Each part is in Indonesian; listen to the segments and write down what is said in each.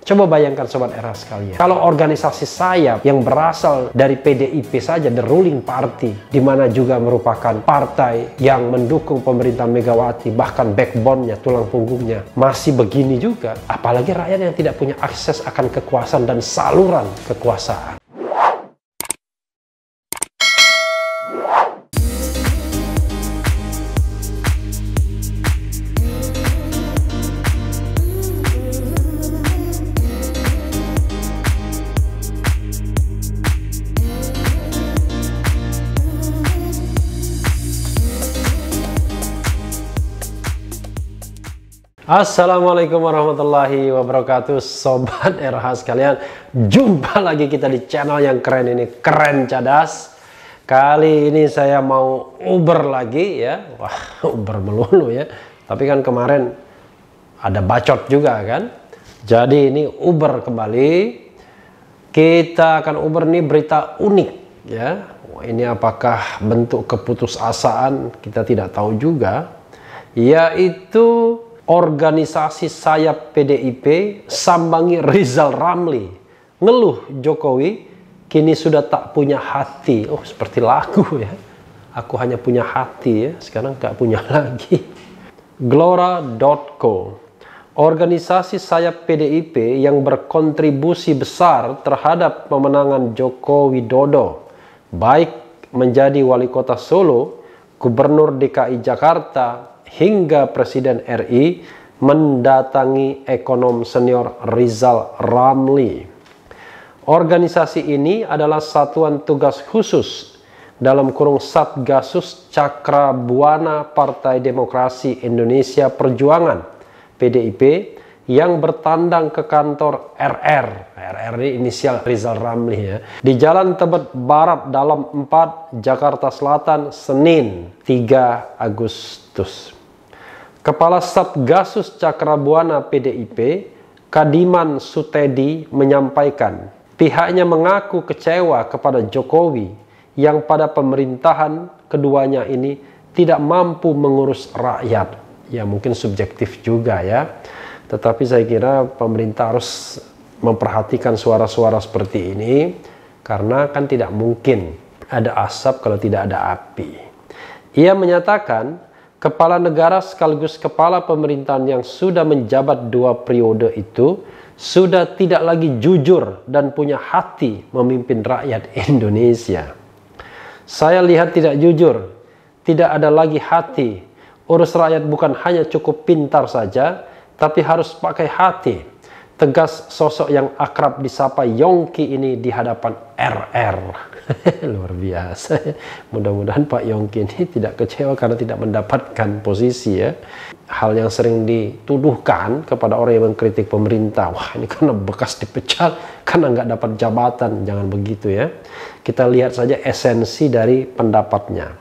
Coba bayangkan Sobat RH sekalian, kalau organisasi sayap yang berasal dari PDIP saja, the ruling party, di mana juga merupakan partai yang mendukung pemerintahan Megawati, bahkan backbone-nya, tulang punggungnya, masih begini juga. Apalagi rakyat yang tidak punya akses akan kekuasaan dan saluran kekuasaan. Assalamualaikum warahmatullahi wabarakatuh, Sobat RH sekalian. Jumpa lagi kita di channel yang keren ini, Keren Cadas. Kali ini saya mau Uber lagi ya. Wah, Uber melulu ya. Tapi kan kemarin ada bacot juga kan. Jadi ini Uber kembali. Kita akan Uber nih berita unik ya. Wah, ini apakah bentuk keputusasaan, kita tidak tahu juga. Yaitu organisasi sayap PDIP sambangi Rizal Ramli, ngeluh Jokowi kini sudah tak punya hati. Oh, seperti lagu ya, aku hanya punya hati ya, sekarang gak punya lagi. Glora.co, organisasi sayap PDIP yang berkontribusi besar terhadap pemenangan Joko Widodo, baik menjadi wali kota Solo, gubernur DKI Jakarta, hingga Presiden RI, mendatangi ekonom senior Rizal Ramli. Organisasi ini adalah satuan tugas khusus dalam kurung Satgasus Cakrabuana Partai Demokrasi Indonesia Perjuangan PDIP yang bertandang ke kantor RR ini inisial Rizal Ramli ya, di Jalan Tebet Barat Dalam 4 Jakarta Selatan, Senin 3 Agustus. Kepala Satgasus Cakrabuana PDIP, Kadiman Sutedi, menyampaikan pihaknya mengaku kecewa kepada Jokowi yang pada pemerintahan keduanya ini tidak mampu mengurus rakyat. Ya mungkin subjektif juga ya, tetapi saya kira pemerintah harus memperhatikan suara-suara seperti ini, karena kan tidak mungkin ada asap kalau tidak ada api. Ia menyatakan kepala negara sekaligus kepala pemerintahan yang sudah menjabat 2 periode itu sudah tidak lagi jujur dan punya hati memimpin rakyat Indonesia. Saya lihat tidak jujur, tidak ada lagi hati. Urus rakyat bukan hanya cukup pintar saja, tapi harus pakai hati. Tegas sosok yang akrab disapa Yongki ini di hadapan RR. Luar biasa ya. Mudah-mudahan Pak Yongki ini tidak kecewa karena tidak mendapatkan posisi ya. Hal yang sering dituduhkan kepada orang yang mengkritik pemerintah, wah ini karena bekas dipecat, karena nggak dapat jabatan. Jangan begitu ya. Kita lihat saja esensi dari pendapatnya.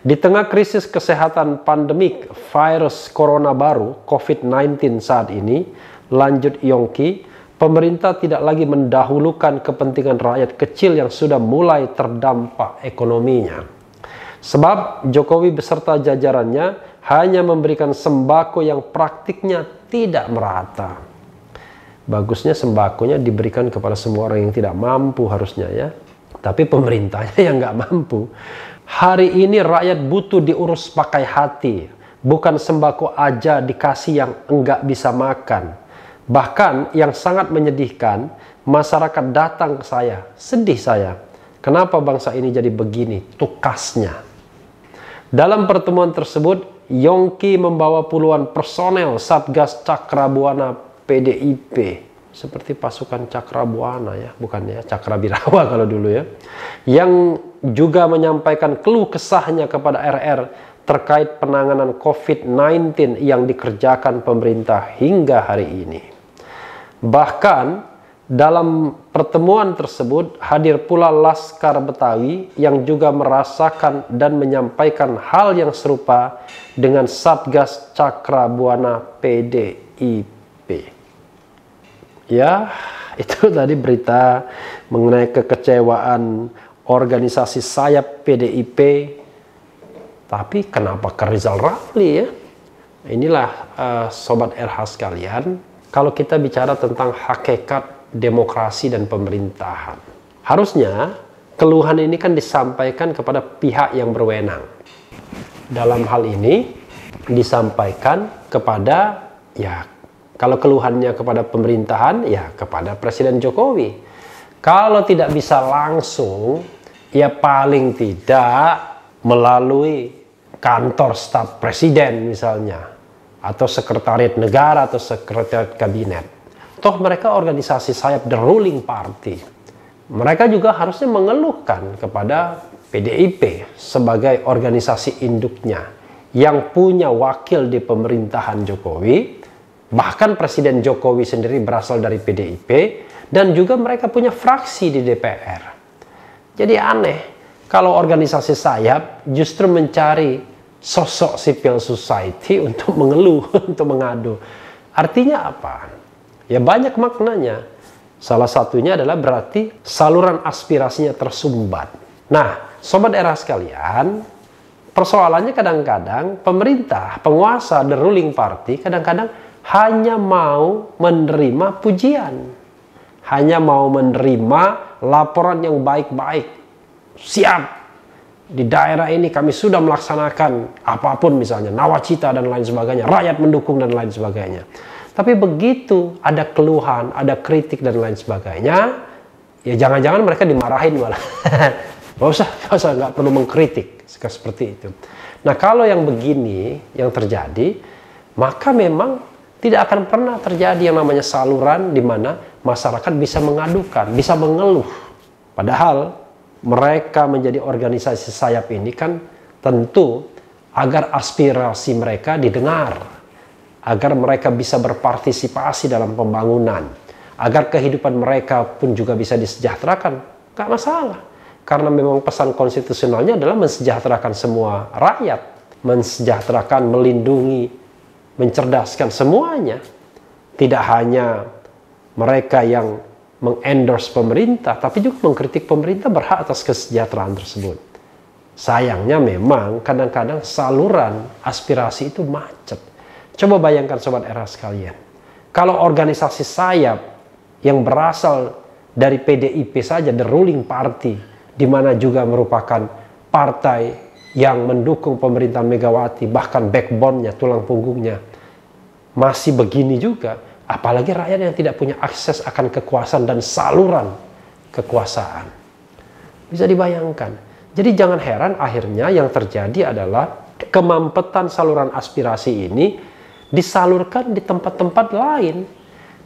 Di tengah krisis kesehatan pandemik virus corona baru COVID-19 saat ini, lanjut Yongki, pemerintah tidak lagi mendahulukan kepentingan rakyat kecil yang sudah mulai terdampak ekonominya. Sebab Jokowi beserta jajarannya hanya memberikan sembako yang praktiknya tidak merata. Bagusnya sembakonya diberikan kepada semua orang yang tidak mampu harusnya ya. Tapi pemerintahnya yang nggak mampu. Hari ini rakyat butuh diurus pakai hati. Bukan sembako aja dikasih yang enggak bisa makan. Bahkan yang sangat menyedihkan, masyarakat datang ke saya, sedih saya. Kenapa bangsa ini jadi begini, tukasnya. Dalam pertemuan tersebut, Yongki membawa puluhan personel Satgas Cakrabuana PDIP. Seperti pasukan Cakrabuana ya, bukan ya, Cakrabirawa kalau dulu ya. Yang juga menyampaikan keluh kesahnya kepada RR terkait penanganan COVID-19 yang dikerjakan pemerintah hingga hari ini. Bahkan dalam pertemuan tersebut hadir pula Laskar Betawi yang juga merasakan dan menyampaikan hal yang serupa dengan Satgas Cakrabuana PDIP. Ya, itu tadi berita mengenai kekecewaan organisasi sayap PDIP. Tapi kenapa ke Rizal Ramli ya? Inilah Sobat RH sekalian, kalau kita bicara tentang hakikat demokrasi dan pemerintahan. Harusnya keluhan ini kan disampaikan kepada pihak yang berwenang. Dalam hal ini disampaikan kepada, ya kalau keluhannya kepada pemerintahan, ya kepada Presiden Jokowi. Kalau tidak bisa langsung, ya paling tidak melalui kantor staf presiden misalnya, atau sekretariat negara atau sekretariat kabinet. Toh mereka organisasi sayap the ruling party. Mereka juga harusnya mengeluhkan kepada PDIP sebagai organisasi induknya yang punya wakil di pemerintahan Jokowi, bahkan Presiden Jokowi sendiri berasal dari PDIP, dan juga mereka punya fraksi di DPR. Jadi aneh kalau organisasi sayap justru mencari sosok civil society untuk mengeluh, untuk mengadu. Artinya apa? Ya banyak maknanya. Salah satunya adalah berarti saluran aspirasinya tersumbat. Nah, sobat era sekalian, persoalannya kadang-kadang pemerintah, penguasa, the ruling party kadang-kadang hanya mau menerima pujian. Hanya mau menerima laporan yang baik-baik. Siap, di daerah ini kami sudah melaksanakan apapun misalnya, nawacita dan lain sebagainya, rakyat mendukung dan lain sebagainya. Tapi begitu ada keluhan, ada kritik dan lain sebagainya, ya jangan-jangan mereka dimarahin malah. Gak usah, nggak perlu mengkritik seperti itu. Nah kalau yang begini yang terjadi, maka memang tidak akan pernah terjadi yang namanya saluran di mana masyarakat bisa mengadukan, bisa mengeluh. Padahal mereka menjadi organisasi sayap ini kan tentu agar aspirasi mereka didengar, agar mereka bisa berpartisipasi dalam pembangunan, agar kehidupan mereka pun juga bisa disejahterakan. Gak masalah, karena memang pesan konstitusionalnya adalah mensejahterakan semua rakyat, mensejahterakan, melindungi, mencerdaskan semuanya. Tidak hanya mereka yang mengendorse pemerintah, tapi juga mengkritik pemerintah berhak atas kesejahteraan tersebut. Sayangnya memang kadang-kadang saluran aspirasi itu macet. Coba bayangkan sobat era sekalian, kalau organisasi sayap yang berasal dari PDIP saja, the ruling party, di mana juga merupakan partai yang mendukung pemerintahan Megawati, bahkan backbone-nya, tulang punggungnya, masih begini juga, apalagi rakyat yang tidak punya akses akan kekuasaan dan saluran kekuasaan. Bisa dibayangkan. Jadi jangan heran akhirnya yang terjadi adalah kemampetan saluran aspirasi ini disalurkan di tempat-tempat lain,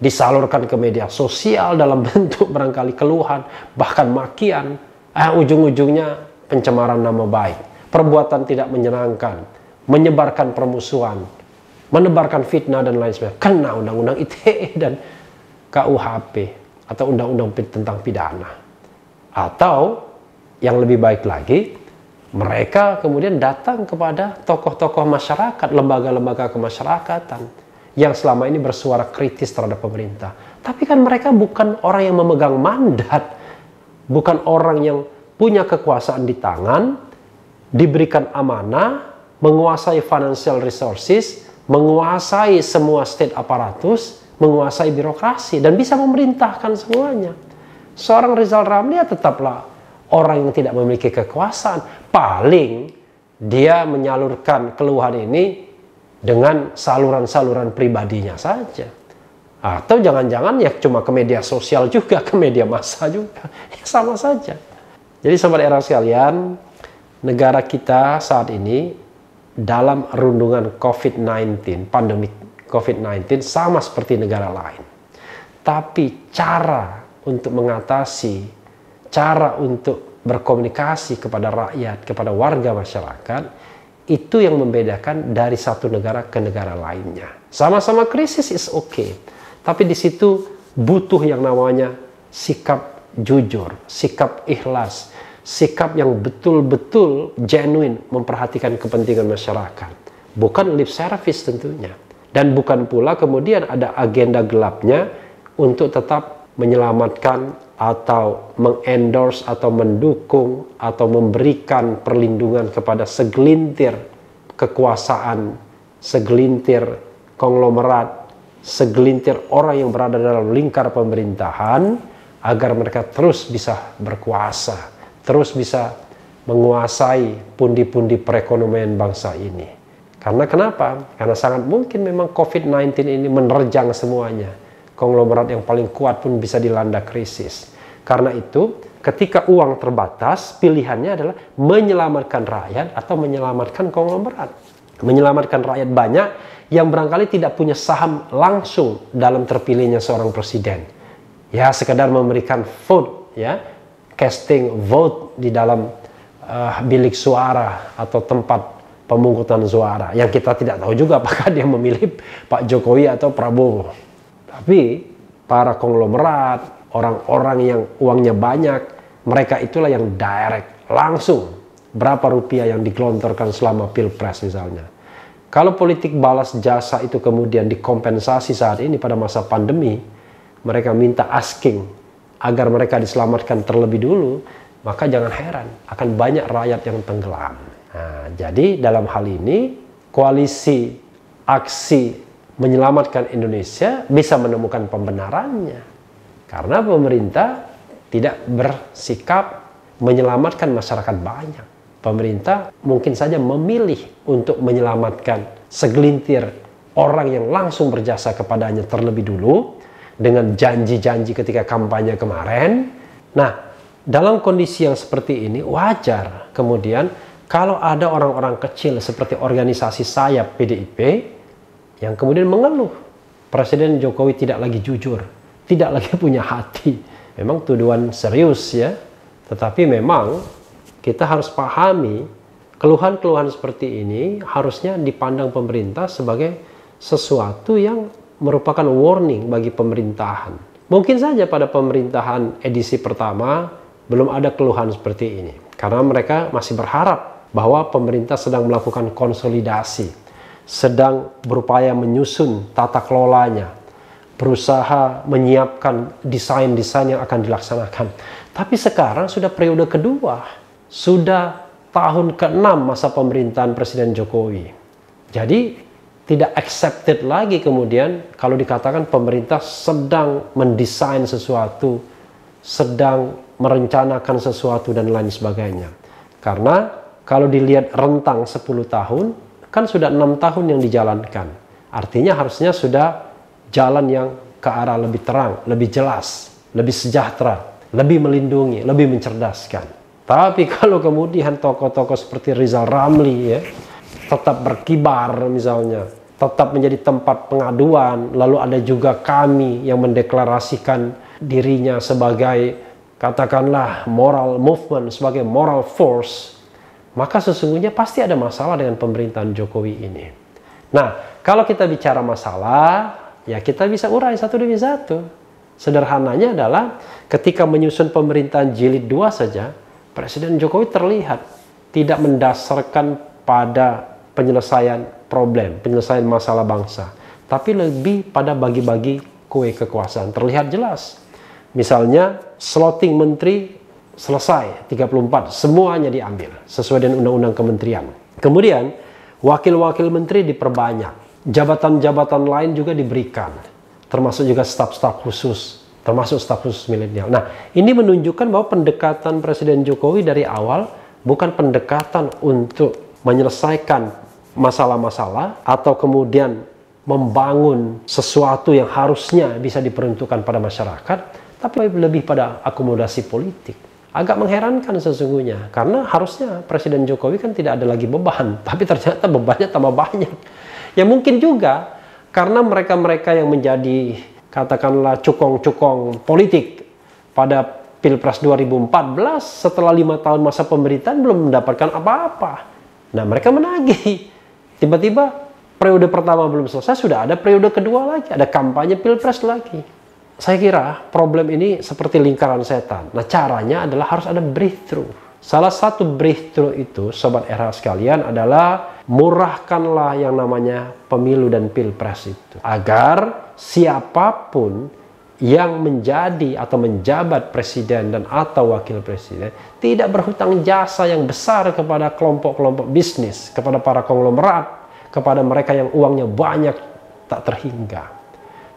disalurkan ke media sosial dalam bentuk barangkali keluhan, bahkan makian, ujung-ujungnya pencemaran nama baik, perbuatan tidak menyenangkan, menyebarkan permusuhan, menebarkan fitnah dan lain sebagainya, kena undang-undang ITE dan KUHP atau undang-undang tentang pidana. Atau yang lebih baik lagi, mereka kemudian datang kepada tokoh-tokoh masyarakat, lembaga-lembaga kemasyarakatan yang selama ini bersuara kritis terhadap pemerintah. Tapi kan mereka bukan orang yang memegang mandat, bukan orang yang punya kekuasaan di tangan, diberikan amanah, menguasai financial resources, menguasai semua state apparatus, menguasai birokrasi, dan bisa memerintahkan semuanya. Seorang Rizal Ramli ya tetaplah orang yang tidak memiliki kekuasaan. Paling dia menyalurkan keluhan ini dengan saluran-saluran pribadinya saja. Atau jangan-jangan ya cuma ke media sosial juga, ke media massa juga. Ya sama saja. Jadi sobat era sekalian, negara kita saat ini dalam rundungan COVID-19, pandemi COVID-19 sama seperti negara lain. Tapi cara untuk mengatasi, cara untuk berkomunikasi kepada rakyat, kepada warga masyarakat, itu yang membedakan dari satu negara ke negara lainnya. Sama-sama krisis is okay, tapi di situ butuh yang namanya sikap jujur, sikap ikhlas, sikap yang betul-betul genuine memperhatikan kepentingan masyarakat. Bukan lip service tentunya. Dan bukan pula kemudian ada agenda gelapnya untuk tetap menyelamatkan atau mengendorse atau mendukung atau memberikan perlindungan kepada segelintir kekuasaan, segelintir konglomerat segelintir orang yang berada dalam lingkar pemerintahan agar mereka terus bisa berkuasa, terus bisa menguasai pundi-pundi perekonomian bangsa ini. Karena kenapa? Karena sangat mungkin memang COVID-19 ini menerjang semuanya. Konglomerat yang paling kuat pun bisa dilanda krisis. Karena itu, ketika uang terbatas, pilihannya adalah menyelamatkan rakyat atau menyelamatkan konglomerat. Menyelamatkan rakyat banyak yang barangkali tidak punya saham langsung dalam terpilihnya seorang presiden. Ya, sekedar memberikan vote, ya, casting vote di dalam bilik suara atau tempat pemungutan suara, yang kita tidak tahu juga apakah dia memilih Pak Jokowi atau Prabowo. Tapi para konglomerat, orang-orang yang uangnya banyak, mereka itulah yang direct, langsung berapa rupiah yang digelontorkan selama pilpres misalnya. Kalau politik balas jasa itu kemudian dikompensasi saat ini pada masa pandemi, mereka minta asking agar mereka diselamatkan terlebih dulu, maka jangan heran akan banyak rakyat yang tenggelam. Nah, jadi dalam hal ini koalisi aksi menyelamatkan Indonesia bisa menemukan pembenarannya. Karena pemerintah tidak bersikap menyelamatkan masyarakat banyak. Pemerintah mungkin saja memilih untuk menyelamatkan segelintir orang yang langsung berjasa kepadanya terlebih dulu dengan janji-janji ketika kampanye kemarin. Nah, dalam kondisi yang seperti ini wajar kemudian kalau ada orang-orang kecil seperti organisasi sayap PDIP yang kemudian mengeluh Presiden Jokowi tidak lagi jujur, tidak lagi punya hati. Memang tuduhan serius ya, tetapi memang kita harus pahami keluhan-keluhan seperti ini harusnya dipandang pemerintah sebagai sesuatu yang merupakan warning bagi pemerintahan. Mungkin saja pada pemerintahan edisi pertama belum ada keluhan seperti ini. Karena mereka masih berharap bahwa pemerintah sedang melakukan konsolidasi, sedang berupaya menyusun tata kelolanya, berusaha menyiapkan desain-desain yang akan dilaksanakan. Tapi sekarang sudah periode kedua, sudah tahun ke-6 masa pemerintahan Presiden Jokowi. Jadi tidak accepted lagi kemudian kalau dikatakan pemerintah sedang mendesain sesuatu, sedang merencanakan sesuatu dan lain sebagainya. Karena kalau dilihat rentang 10 tahun, kan sudah 6 tahun yang dijalankan. Artinya harusnya sudah jalan yang ke arah lebih terang, lebih jelas, lebih sejahtera, lebih melindungi, lebih mencerdaskan. Tapi kalau kemudian tokoh-tokoh seperti Rizal Ramli ya, tetap berkibar misalnya, tetap menjadi tempat pengaduan, lalu ada juga kami yang mendeklarasikan dirinya sebagai katakanlah moral movement, sebagai moral force, maka sesungguhnya pasti ada masalah dengan pemerintahan Jokowi ini. Nah, kalau kita bicara masalah, ya kita bisa urai satu demi satu. Sederhananya adalah ketika menyusun pemerintahan jilid 2 saja, Presiden Jokowi terlihat tidak mendasarkan pada penyelesaian problem, penyelesaian masalah bangsa, tapi lebih pada bagi-bagi kue kekuasaan. Terlihat jelas. Misalnya slotting menteri selesai 34, semuanya diambil sesuai dengan undang-undang kementerian. Kemudian wakil-wakil menteri diperbanyak, jabatan-jabatan lain juga diberikan, termasuk juga staf-staf khusus, termasuk staf khusus milenial. Nah, ini menunjukkan bahwa pendekatan Presiden Jokowi dari awal bukan pendekatan untuk menyelesaikan masalah-masalah atau kemudian membangun sesuatu yang harusnya bisa diperuntukkan pada masyarakat, tapi lebih pada akomodasi politik. Agak mengherankan sesungguhnya, karena harusnya Presiden Jokowi kan tidak ada lagi beban, tapi ternyata bebannya tambah banyak. Ya mungkin juga karena mereka-mereka yang menjadi katakanlah cukong-cukong politik pada Pilpres 2014 setelah 5 tahun masa pemerintahan belum mendapatkan apa-apa. Nah, mereka menagih. Tiba-tiba periode pertama belum selesai, sudah ada periode kedua lagi, ada kampanye Pilpres lagi. Saya kira problem ini seperti lingkaran setan. Nah, caranya adalah harus ada breakthrough. Salah satu breakthrough itu, Sobat RH sekalian, adalah murahkanlah yang namanya pemilu dan pilpres itu. Agar siapapun yang menjadi atau menjabat presiden dan atau wakil presiden tidak berhutang jasa yang besar kepada kelompok-kelompok bisnis, kepada para konglomerat, kepada mereka yang uangnya banyak tak terhingga.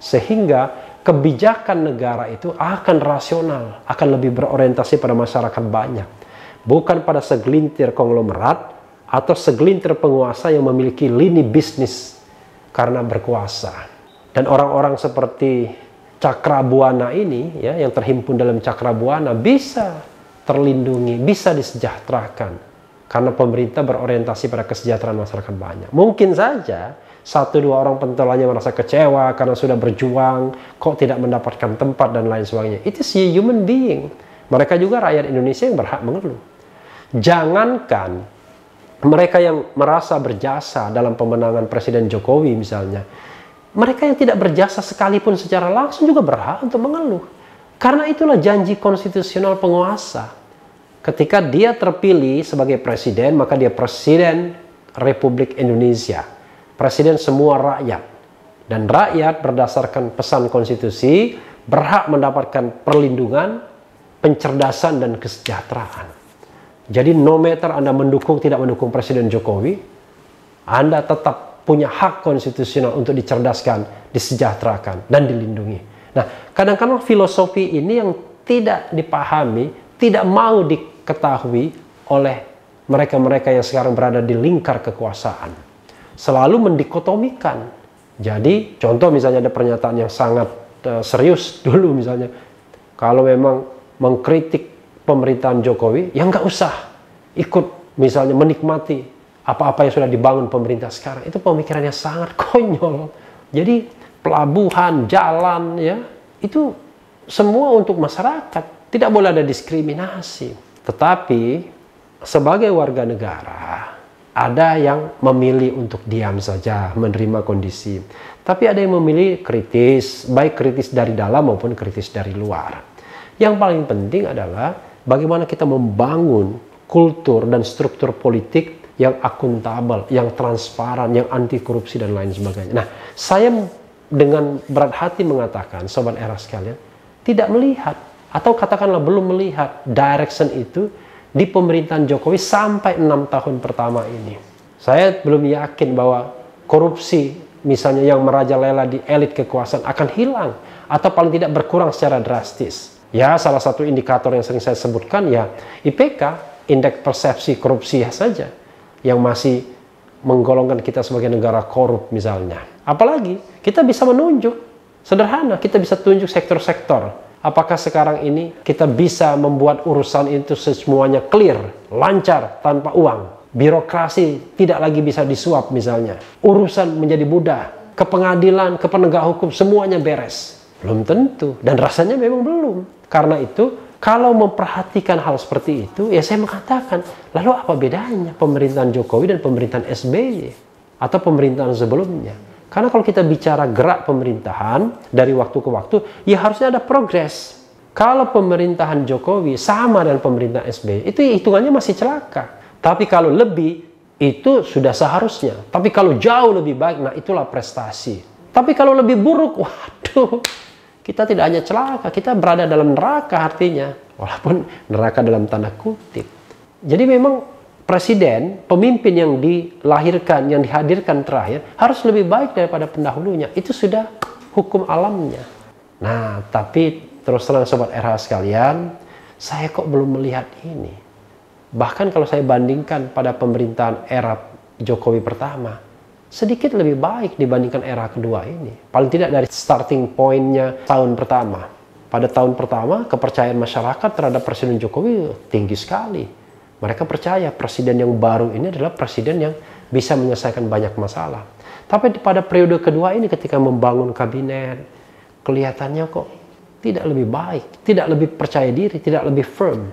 Sehingga kebijakan negara itu akan rasional, akan lebih berorientasi pada masyarakat banyak. Bukan pada segelintir konglomerat atau segelintir penguasa yang memiliki lini bisnis karena berkuasa. Dan orang-orang seperti Cakrabuana ini, ya, yang terhimpun dalam Cakrabuana bisa terlindungi, bisa disejahterakan karena pemerintah berorientasi pada kesejahteraan masyarakat banyak. Mungkin saja satu dua orang pentolannya merasa kecewa karena sudah berjuang kok tidak mendapatkan tempat dan lain sebagainya. It is a human being. Mereka juga rakyat Indonesia yang berhak mengeluh. Jangankan mereka yang merasa berjasa dalam pemenangan Presiden Jokowi misalnya, mereka yang tidak berjasa sekalipun secara langsung juga berhak untuk mengeluh. Karena itulah janji konstitusional penguasa. Ketika dia terpilih sebagai presiden, maka dia presiden Republik Indonesia. Presiden semua rakyat. Dan rakyat berdasarkan pesan konstitusi berhak mendapatkan perlindungan, pencerdasan, dan kesejahteraan. Jadi no matter Anda mendukung tidak mendukung Presiden Jokowi, Anda tetap punya hak konstitusional untuk dicerdaskan, disejahterakan, dan dilindungi. Nah, kadang-kadang filosofi ini yang tidak dipahami, tidak mau diketahui oleh mereka-mereka yang sekarang berada di lingkar kekuasaan. Selalu mendikotomikan. Jadi, contoh misalnya ada pernyataan yang sangat serius dulu misalnya. Kalau memang mengkritik pemerintahan Jokowi, ya nggak usah ikut misalnya menikmati apa-apa yang sudah dibangun pemerintah sekarang. Itu pemikirannya sangat konyol. Jadi pelabuhan, jalan, ya itu semua untuk masyarakat. Tidak boleh ada diskriminasi. Tetapi sebagai warga negara, ada yang memilih untuk diam saja, menerima kondisi. Tapi ada yang memilih kritis, baik kritis dari dalam maupun kritis dari luar. Yang paling penting adalah bagaimana kita membangun kultur dan struktur politik yang akuntabel, yang transparan, yang anti korupsi dan lain sebagainya. Nah, saya dengan berat hati mengatakan, Sobat Era sekalian, tidak melihat atau katakanlah belum melihat direction itu di pemerintahan Jokowi sampai 6 tahun pertama ini. Saya belum yakin bahwa korupsi misalnya yang merajalela di elit kekuasaan akan hilang atau paling tidak berkurang secara drastis. Ya, salah satu indikator yang sering saya sebutkan ya IPK, indeks persepsi korupsi saja, yang masih menggolongkan kita sebagai negara korup misalnya. Apalagi kita bisa menunjuk, sederhana, kita bisa tunjuk sektor-sektor. Apakah sekarang ini kita bisa membuat urusan itu semuanya clear, lancar, tanpa uang? Birokrasi tidak lagi bisa disuap misalnya. Urusan menjadi mudah, ke pengadilan, ke penegak hukum, semuanya beres. Belum tentu, dan rasanya memang belum. Karena itu, kalau memperhatikan hal seperti itu, ya saya mengatakan, lalu apa bedanya pemerintahan Jokowi dan pemerintahan SBY? Atau pemerintahan sebelumnya? Karena kalau kita bicara gerak pemerintahan dari waktu ke waktu, ya harusnya ada progres. Kalau pemerintahan Jokowi sama dengan pemerintahan SBY, itu hitungannya masih celaka. Tapi kalau lebih, itu sudah seharusnya. Tapi kalau jauh lebih baik, nah itulah prestasi. Tapi kalau lebih buruk, waduh, kita tidak hanya celaka, kita berada dalam neraka artinya. Walaupun neraka dalam tanda kutip. Jadi memang presiden, pemimpin yang dilahirkan, yang dihadirkan terakhir, harus lebih baik daripada pendahulunya. Itu sudah hukum alamnya. Nah, tapi terus terang Sobat RH sekalian, saya kok belum melihat ini. Bahkan kalau saya bandingkan pada pemerintahan era Jokowi pertama, sedikit lebih baik dibandingkan era kedua ini. Paling tidak dari starting point-nya tahun pertama. Pada tahun pertama, kepercayaan masyarakat terhadap Presiden Jokowi tinggi sekali. Mereka percaya presiden yang baru ini adalah presiden yang bisa menyelesaikan banyak masalah. Tapi pada periode kedua ini ketika membangun kabinet, kelihatannya kok tidak lebih baik, tidak lebih percaya diri, tidak lebih firm.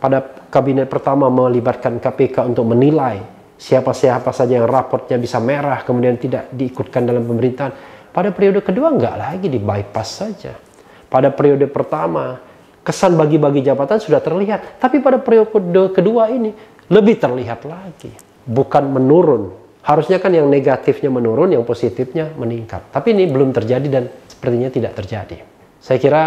Pada kabinet pertama melibatkan KPK untuk menilai siapa-siapa saja yang raportnya bisa merah, kemudian tidak diikutkan dalam pemerintahan. Pada periode kedua enggak lagi, di bypass saja. Pada periode pertama, kesan bagi-bagi jabatan sudah terlihat. Tapi pada periode kedua ini, lebih terlihat lagi. Bukan menurun. Harusnya kan yang negatifnya menurun, yang positifnya meningkat. Tapi ini belum terjadi dan sepertinya tidak terjadi. Saya kira,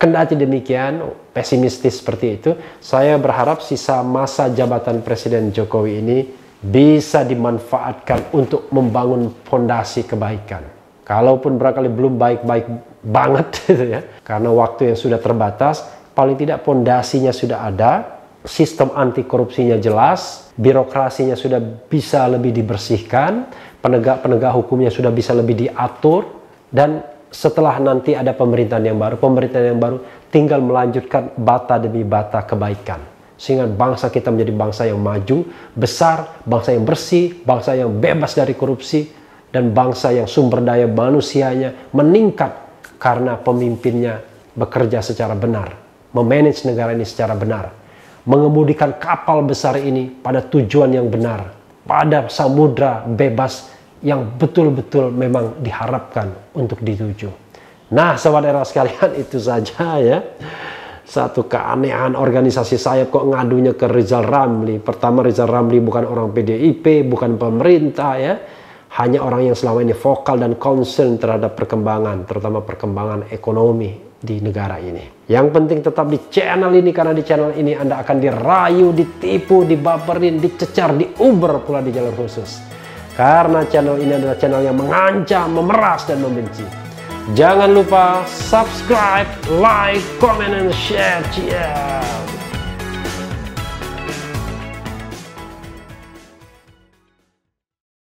kendati demikian, pesimistis seperti itu, saya berharap sisa masa jabatan Presiden Jokowi ini bisa dimanfaatkan untuk membangun fondasi kebaikan. Kalaupun barangkali belum baik-baik banget gitu ya, karena waktu yang sudah terbatas, paling tidak pondasinya sudah ada, sistem anti korupsinya jelas, birokrasinya sudah bisa lebih dibersihkan, penegak-penegak hukumnya sudah bisa lebih diatur, dan setelah nanti ada pemerintahan yang baru tinggal melanjutkan bata demi bata kebaikan. Sehingga bangsa kita menjadi bangsa yang maju, besar, bangsa yang bersih, bangsa yang bebas dari korupsi, dan bangsa yang sumber daya manusianya meningkat karena pemimpinnya bekerja secara benar, memanage negara ini secara benar, mengemudikan kapal besar ini pada tujuan yang benar, pada samudra bebas yang betul-betul memang diharapkan untuk dituju. Nah, sahabat era sekalian, itu saja ya. Satu keanehan organisasi sayap kok ngadunya ke Rizal Ramli. Pertama, Rizal Ramli bukan orang PDIP, bukan pemerintah ya. Hanya orang yang selama ini vokal dan concern terhadap perkembangan, terutama perkembangan ekonomi di negara ini. Yang penting tetap di channel ini, karena di channel ini Anda akan dirayu, ditipu, dibaperin, dicecar, diuber pula di jalur khusus. Karena channel ini adalah channel yang mengancam, memeras, dan membenci. Jangan lupa subscribe, like, comment, and share. Cheers!